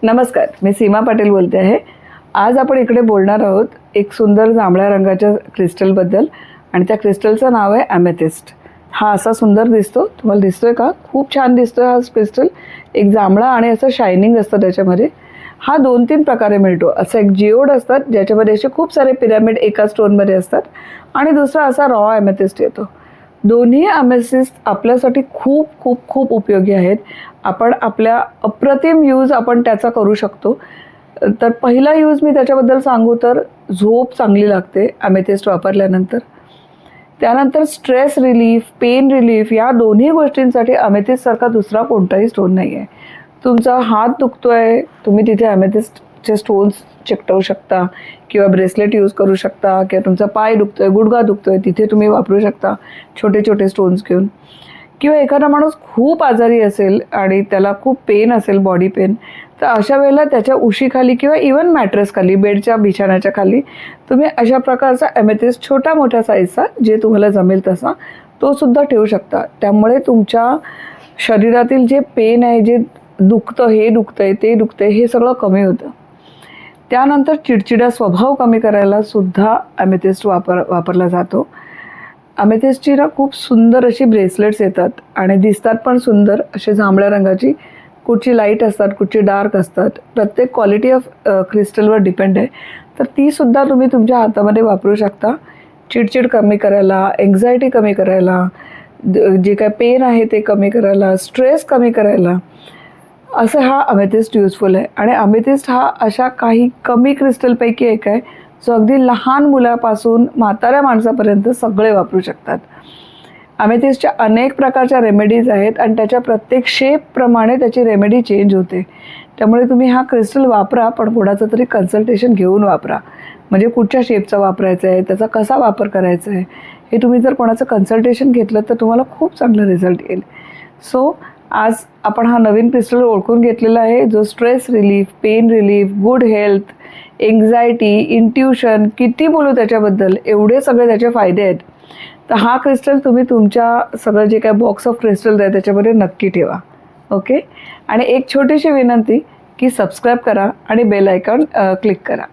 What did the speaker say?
नमस्कार, मी सीमा पाटील बोलते आहे। आज आपण इकडे बोलणार आहोत एक सुंदर जांभळ्या रंगाच्या क्रिस्टलबद्दल आणि त्या क्रिस्टलचं नाव आहे ॲमेथिस्ट। हा असा सुंदर दिसतो, तुम्हाला दिसतोय का? खूप छान दिसतोय हा क्रिस्टल। एक जांभळा आणि असं शायनिंग असतं त्याच्यामध्ये। हा 2-3 प्रकारे मिळतो। असं एक जिओड असतात ज्याच्यामध्ये असे खूप सारे पिरॅमिड एका स्टोनमध्ये असतात आणि दुसरा असा रॉ ॲमेथिस्ट येतो। दोन्ही ॲमेथिस्ट आपल्यासाठी खूप खूप खूप उपयोगी आहेत। आपण आपल्या अप्रतिम यूज आपण त्याचा करू शकतो। तर पहिला यूज मी त्याच्याबद्दल सांगू तर झोप चांगली लागते ॲमेथिस्ट वापरल्यानंतर। त्यानंतर स्ट्रेस रिलीफ, पेन रिलीफ या दोन्ही गोष्टींसाठी ॲमेथिस्टसारखा दुसरा कोणताही स्टोन नाही आहे। तुमचा हात दुखतोय, तुम्ही तिथे ॲमेथिस्टचे स्टोन्स चिकटवू शकता किंवा ब्रेसलेट यूज करू शकता, किंवा तुमचा पाय दुखतोय, गुडघा दुखतोय, तिथे तुम्ही वापरू शकता छोटे छोटे स्टोन्स घेऊन। किंवा एखादा माणूस खूप आजारी असेल आणि त्याला खूप पेन असेल, बॉडी पेन, तर अशा वेळेला त्याच्या उशीखाली किंवा इवन मॅट्रेसखाली, बेडच्या बिछाण्याच्या खाली तुम्ही अशा प्रकारचा ॲमेथिस्ट छोटा मोठ्या साईजचा जे तुम्हाला जमेल तसा तो सुद्धा ठेवू शकता। त्यामुळे तुमच्या शरीरातील जे पेन आहे, जे दुखतं, हे दुखतंय, ते दुखतंय, हे सगळं कमी होतं। त्यानंतर चिडचिडा स्वभाव कमी करायला सुद्धा ॲमेथिस्ट वापरला जातो। ॲमेथिस्टची ना खूप सुंदर अशी ब्रेसलेट्स येतात आणि दिसतात पण सुंदर, असे जांभळ्या रंगाची। कुठची लाईट असतात, कुठची डार्क असतात, प्रत्येक क्वालिटी ऑफ क्रिस्टलवर डिपेंड आहे। तर तीसुद्धा तुम्ही तुमच्या हातामध्ये वापरू शकता चिडचिड कमी करायला, एन्झायटी कमी करायला, जे काय पेन आहे ते कमी करायला, स्ट्रेस कमी करायला। असं हा ॲमेथिस्ट यूजफुल आहे। आणि ॲमेथिस्ट हा अशा काही कमी क्रिस्टलपैकी एक आहे जो अगदी लहान मुलापासून म्हाताऱ्या माणसापर्यंत सगळे वापरू शकतात। ॲमेथिस्टच्या अनेक प्रकारच्या रेमेडीज आहेत आणि त्याच्या प्रत्येक शेपप्रमाणे त्याची रेमेडी चेंज होते। त्यामुळे तुम्ही हा क्रिस्टल वापरा, पण कोणाचं तरी कन्सल्टेशन घेऊन वापरा। म्हणजे कुठच्या शेपचा वापरायचा आहे, त्याचा कसा वापर करायचा आहे, हे तुम्ही जर कोणाचं कन्सल्टेशन घेतलं तर तुम्हाला खूप चांगला रिझल्ट येईल। सो आज आपण हा नवीन क्रिस्टल ओळखून घेतलेला आहे जो stress relief, pain relief, good health, anxiety, intuition, किती बोलू त्याच्याबद्दल, एवढे सगळे त्याचे फायदे आहेत। तर हा क्रिस्टल तुम्ही तुमच्या सगळं जे काय बॉक्स ऑफ क्रिस्टल आहे त्याच्यामध्ये नक्की ठेवा। ओके। आणि एक छोटीशी विनंती की सबस्क्राईब करा आणि बेल आयकॉन क्लिक करा।